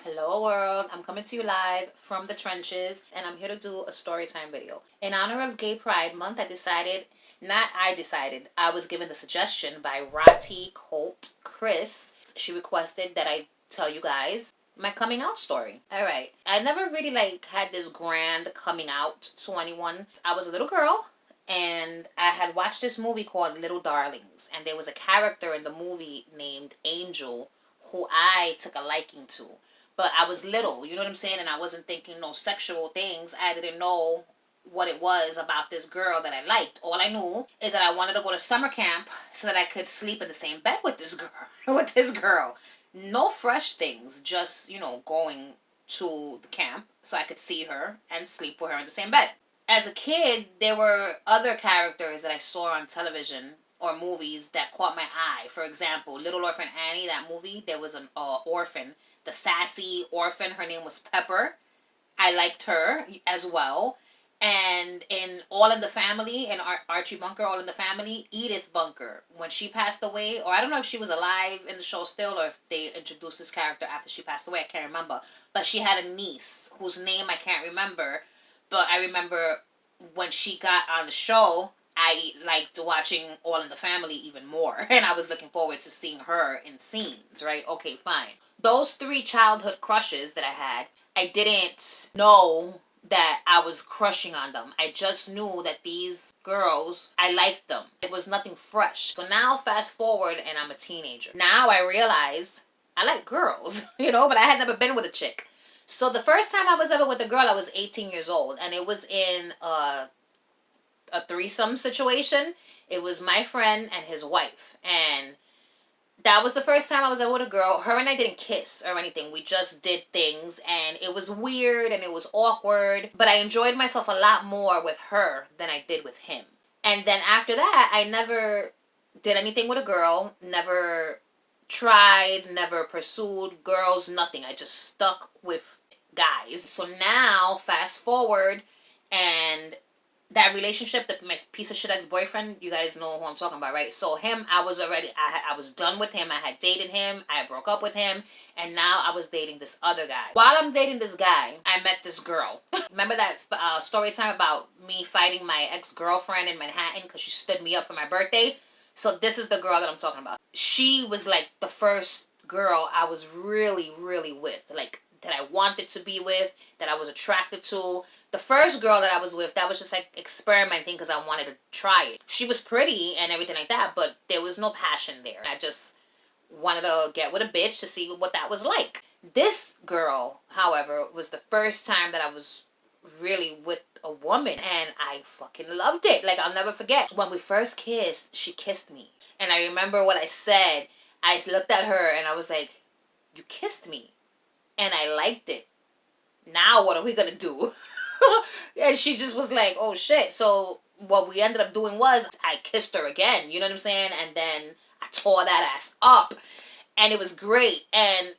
Hello world, I'm coming to you live from the trenches and I'm here to do a story time video. In honor of Gay Pride Month, I was given the suggestion by Rati Colt Chris. She requested that I tell you guys my coming out story. Alright, I never really had this grand coming out to anyone. I was a little girl and I had watched this movie called Little Darlings, and there was a character in the movie named Angel who I took a liking to. But I was little, you know what I'm saying? And I wasn't thinking no sexual things. I didn't know what it was about this girl that I liked. All I knew is that I wanted to go to summer camp so that I could sleep in the same bed with this girl. No fresh things, just, going to the camp so I could see her and sleep with her in the same bed. As a kid, there were other characters that I saw on television or movies that caught my eye. For example, Little Orphan Annie, that movie, there was an orphan, the sassy orphan. Her name was Pepper. I liked her as well. And in All in the Family, and Archie Bunker, All in the Family, Edith Bunker, when she passed away, or I don't know if she was alive in the show still, or if they introduced this character after she passed away, I can't remember. But she had a niece whose name I can't remember. But I remember when she got on the show, I liked watching All in the Family even more. And I was looking forward to seeing her in scenes, right? Okay, fine. Those 3 childhood crushes that I had, I didn't know that I was crushing on them. I just knew that these girls, I liked them. It was nothing fresh. So now fast forward and I'm a teenager. Now I realize I like girls, but I had never been with a chick. So the first time I was ever with a girl, I was 18 years old. And it was in a threesome situation. It was my friend and his wife. And that was the first time I was ever with a girl. Her and I didn't kiss or anything. We just did things, and it was weird and it was awkward. But I enjoyed myself a lot more with her than I did with him. And then after that, I never did anything with a girl. Never tried, never pursued girls, nothing. I just stuck with guys. So now, fast forward, and that relationship, that my piece of shit ex-boyfriend, you guys know who I'm talking about, right? So him, I was done with him. I had dated him. I broke up with him. And now I was dating this other guy. While I'm dating this guy, I met this girl. Remember that story time about me fighting my ex-girlfriend in Manhattan because she stood me up for my birthday? So this is the girl that I'm talking about. She was like the first girl I was really, really with. Like, that I wanted to be with, that I was attracted to. The first girl that I was with, that was just like experimenting because I wanted to try it. She was pretty and everything like that, but there was no passion there. I just wanted to get with a bitch to see what that was like. This girl, however, was the first time that I was really with a woman, and I fucking loved it. Like, I'll never forget. When we first kissed, she kissed me. And I remember what I said. I looked at her and I was like, "You kissed me." And I liked it. Now what are we gonna do? And she just was like, "Oh shit." So what we ended up doing was I kissed her again, you know what I'm saying? And then I tore that ass up. And it was great. And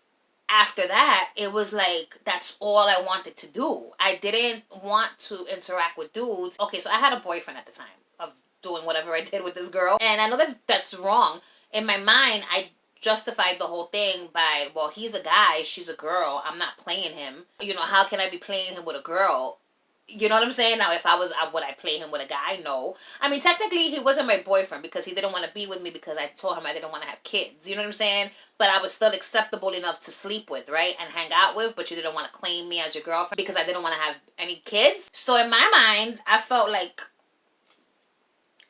after that, it was like, that's all I wanted to do. I didn't want to interact with dudes. Okay, so I had a boyfriend at the time of doing whatever I did with this girl. And I know that that's wrong. In my mind, I justified the whole thing by, well, he's a guy, she's a girl, I'm not playing him. How can I be playing him with a girl? You know what I'm saying? Now, if would I play him with a guy? No. I mean, technically, he wasn't my boyfriend because he didn't want to be with me because I told him I didn't want to have kids. You know what I'm saying? But I was still acceptable enough to sleep with, right? And hang out with, but you didn't want to claim me as your girlfriend because I didn't want to have any kids. So in my mind, I felt like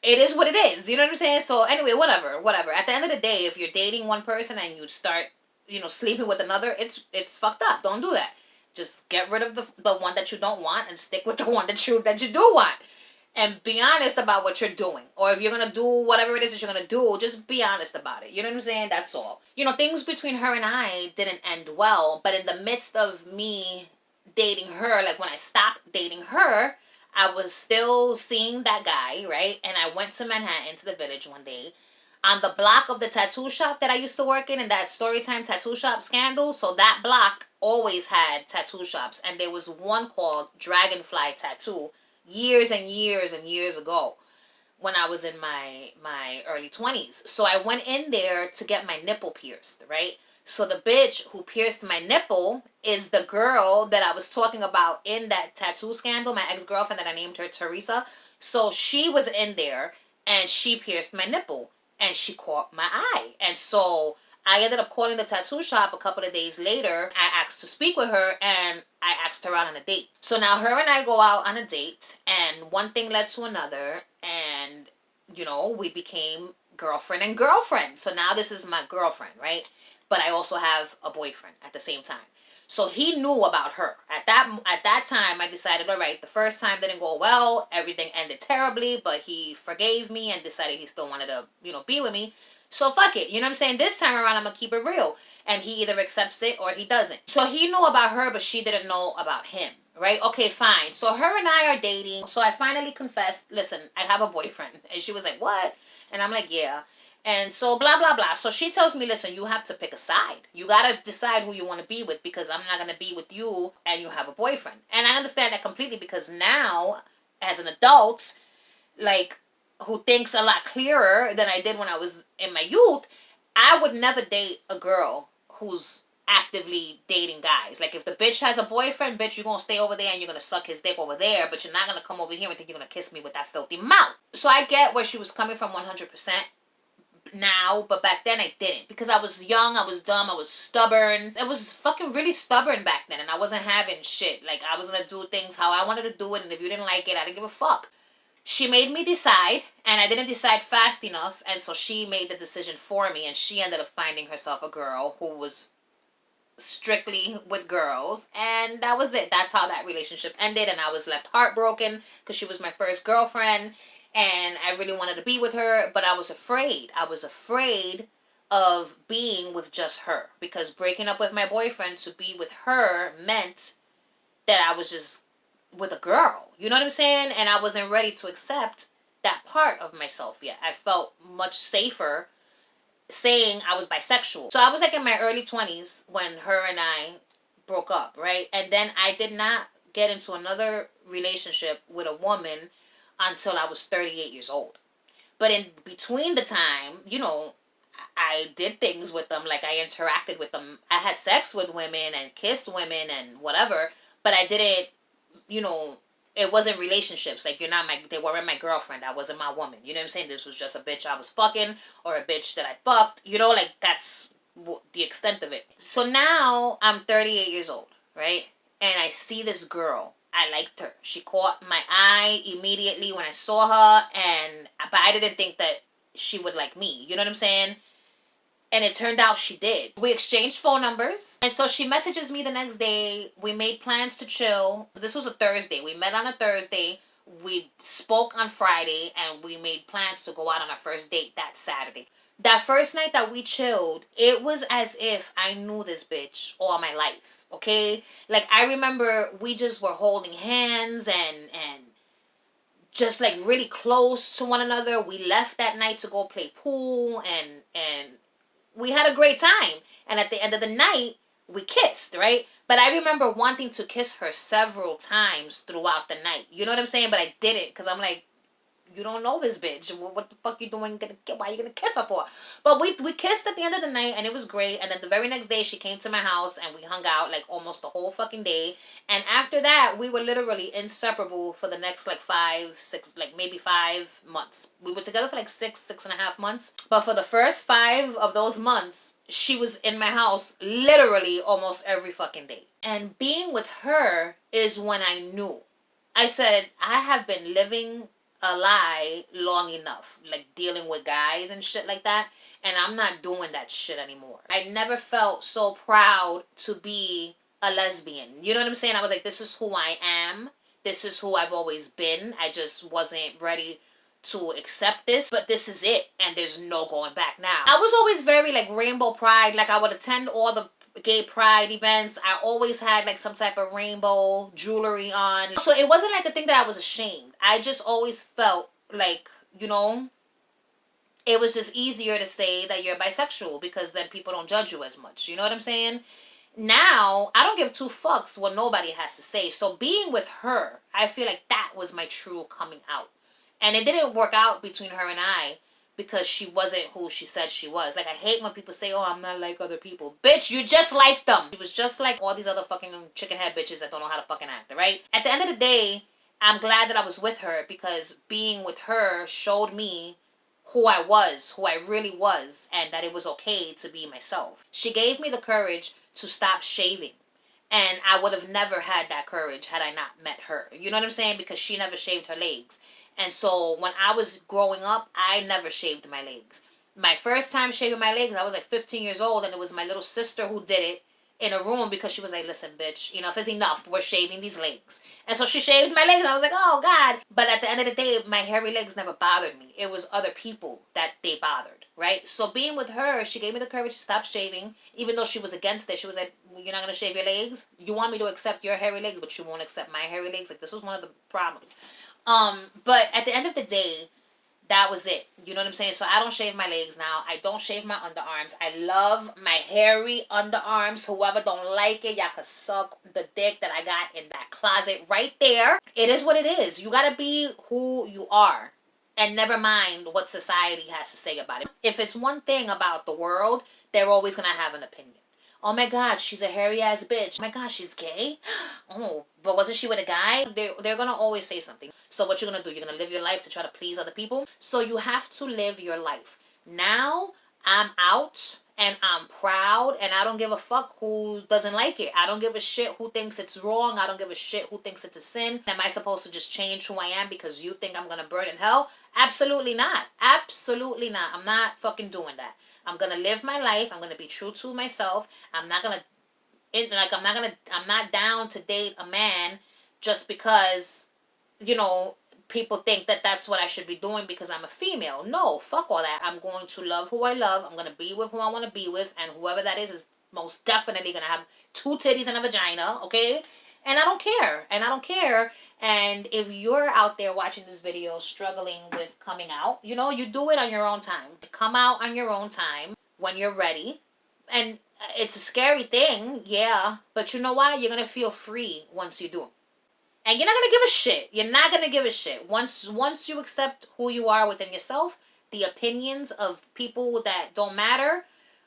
it is what it is. You know what I'm saying? So anyway, whatever. At the end of the day, if you're dating one person and you start, sleeping with another, it's fucked up. Don't do that. Just get rid of the one that you don't want and stick with the one that you do want. And be honest about what you're doing. Or if you're going to do whatever it is that you're going to do, just be honest about it. You know what I'm saying? That's all. Things between her and I didn't end well. But in the midst of me dating her, like when I stopped dating her, I was still seeing that guy, right? And I went to Manhattan, to the Village one day, on the block of the tattoo shop that I used to work in that Storytime tattoo shop scandal. So that block always had tattoo shops. And there was one called Dragonfly Tattoo years and years and years ago. when I was in my early 20s. So I went in there to get my nipple pierced, right? So the bitch who pierced my nipple is the girl that I was talking about in that tattoo scandal, my ex-girlfriend that I named her Teresa. So she was in there and she pierced my nipple and she caught my eye. And so I ended up calling the tattoo shop a couple of days later. I asked to speak with her and I asked her out on a date. So now her and I go out on a date and one thing led to another and, you know, we became girlfriend and girlfriend. So now this is my girlfriend, right? But I also have a boyfriend at the same time. So he knew about her. At that time, I decided, all right, the first time didn't go well. Everything ended terribly, but he forgave me and decided he still wanted to, you know, be with me. So fuck it. You know what I'm saying? This time around, I'm going to keep it real. And he either accepts it or he doesn't. So he knew about her, but she didn't know about him. Right? Okay, fine. So her and I are dating. So I finally confessed, listen, I have a boyfriend. And she was like, what? And I'm like, yeah. And so blah, blah, blah. So she tells me, listen, you have to pick a side. You got to decide who you want to be with because I'm not going to be with you and you have a boyfriend. And I understand that completely because now, as an adult, like, who thinks a lot clearer than I did when I was in my youth, I would never date a girl who's actively dating guys. Like, if the bitch has a boyfriend, bitch, you're going to stay over there and you're going to suck his dick over there, but you're not going to come over here and think you're going to kiss me with that filthy mouth. So I get where she was coming from 100% now, but back then I didn't because I was young, I was dumb, I was stubborn. I was fucking really stubborn back then and I wasn't having shit. Like, I was going to do things how I wanted to do it, and if you didn't like it, I didn't give a fuck. She made me decide, and I didn't decide fast enough, and so she made the decision for me, and she ended up finding herself a girl who was strictly with girls, and that was it. That's how that relationship ended, and I was left heartbroken because she was my first girlfriend, and I really wanted to be with her, but I was afraid. I was afraid of being with just her because breaking up with my boyfriend to be with her meant that I was just with a girl. You know what I'm saying? And I wasn't ready to accept that part of myself yet. I felt much safer saying I was bisexual. So I was like in my early 20s when her and I broke up, right? And then I did not get into another relationship with a woman until I was 38 years old. But in between the time, you know, I did things with them, like I interacted with them. I had sex with women and kissed women and whatever, but I didn't, you know, it wasn't relationships. Like, they weren't my girlfriend. I wasn't my woman. You know what I'm saying? This was just a bitch I was fucking or a bitch that I fucked. You know, like, that's the extent of it. So now I'm 38 years old, right? And I see this girl. I liked her. She caught my eye immediately when I saw her, but I didn't think that she would like me. You know what I'm saying? And it turned out she did. We exchanged phone numbers. And so she messages me the next day. We made plans to chill. This was a Thursday. We met on a Thursday. We spoke on Friday. And we made plans to go out on our first date that Saturday. That first night that we chilled, it was as if I knew this bitch all my life. Okay? Like, I remember we just were holding hands and just like really close to one another. We left that night to go play pool and we had a great time. And at the end of the night, we kissed, right? But I remember wanting to kiss her several times throughout the night. You know what I'm saying? But I didn't because I'm like, you don't know this bitch. What the fuck you doing? Why are you gonna kiss her for? But we kissed at the end of the night and it was great. And then the very next day she came to my house and we hung out like almost the whole fucking day. And after that we were literally inseparable for the next like 5 months. We were together for like 6.5 months. But for the first 5 of those months, she was in my house literally almost every fucking day. And being with her is when I knew. I said, I have been living a lie long enough, like dealing with guys and shit like that, and I'm not doing that shit anymore. I never felt so proud to be a lesbian. You know what I'm saying? I was like, this is who I am. This is who I've always been. I just wasn't ready to accept this, but this is it, and there's no going back now. I was always very like rainbow pride. Like, I would attend all the gay pride events. I always had like some type of rainbow jewelry on. So it wasn't like a thing that I was ashamed. I just always felt like, you know, it was just easier to say that you're bisexual because then people don't judge you as much. You know what I'm saying? Now, I don't give 2 fucks what nobody has to say. So being with her, I feel like that was my true coming out. And it didn't work out between her and I because she wasn't who she said she was. Like, I hate when people say, oh, I'm not like other people. Bitch, you just like them. She was just like all these other fucking chicken head bitches that don't know how to fucking act, right? At the end of the day, I'm glad that I was with her because being with her showed me who I was, who I really was, and that it was okay to be myself. She gave me the courage to stop shaving. And I would have never had that courage had I not met her. You know what I'm saying? Because she never shaved her legs. And so when I was growing up, I never shaved my legs. My first time shaving my legs, I was like 15 years old, and it was my little sister who did it in a room because she was like, listen, bitch, enough is enough. We're shaving these legs. And so she shaved my legs, and I was like, oh, God. But at the end of the day, my hairy legs never bothered me. It was other people that they bothered, right? So being with her, she gave me the courage to stop shaving, even though she was against it. She was like, you're not going to shave your legs? You want me to accept your hairy legs, but you won't accept my hairy legs? Like, this was one of the problems. But at the end of the day, that was it. You know what I'm saying? So I don't shave my legs now. I don't shave my underarms. I love my hairy underarms. Whoever don't like it, y'all can suck the dick that I got in that closet right there. It is what it is. You gotta be who you are. And never mind what society has to say about it. If it's one thing about the world, they're always gonna have an opinion. Oh my God, she's a hairy ass bitch. Oh my God, she's gay. Oh, but wasn't she with a guy? They're gonna always say something. So what you're gonna do? You're gonna live your life to try to please other people. So you have to live your life. Now I'm out and I'm proud and I don't give a fuck who doesn't like it. I don't give a shit who thinks it's wrong. I don't give a shit who thinks it's a sin. Am I supposed to just change who I am because you think I'm gonna burn in hell? Absolutely not. Absolutely not. I'm not fucking doing that. I'm gonna live my life. I'm gonna be true to myself. I'm not down to date a man just because, you know, people think that that's what I should be doing because I'm a female. No, fuck all that. I'm going to love who I love. I'm gonna be with who I want to be with, and whoever that is most definitely gonna have 2 titties and a vagina. Okay. And I don't care. And I don't care. And if you're out there watching this video struggling with coming out, you know, you do it on your own time. Come out on your own time when you're ready. And it's a scary thing, yeah. But you know what? You're going to feel free once you do. And you're not going to give a shit. You're not going to give a shit. Once you accept who you are within yourself, the opinions of people that don't matter,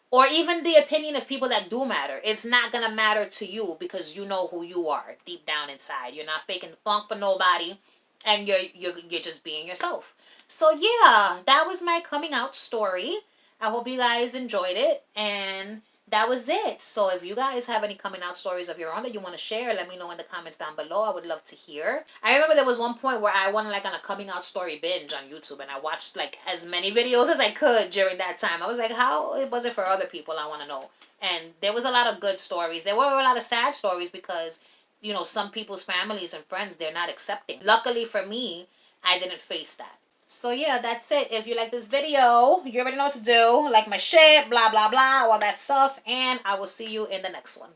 or even the opinion of people that do matter, it's not going to matter to you because you know who you are deep down inside. You're not faking the funk for nobody, and you're just being yourself. So yeah, that was my coming out story. I hope you guys enjoyed it, and that was it. So if you guys have any coming out stories of your own that you want to share, let me know in the comments down below. I would love to hear. I remember there was one point where I went like on a coming out story binge on YouTube, and I watched like as many videos as I could during that time. I was like, how was it for other people? I want to know. And there was a lot of good stories. There were a lot of sad stories because, you know, some people's families and friends, they're not accepting. Luckily for me, I didn't face that. So yeah, that's it. If you like this video, you already know what to do. Like my shit, blah, blah, blah, all that stuff. And I will see you in the next one.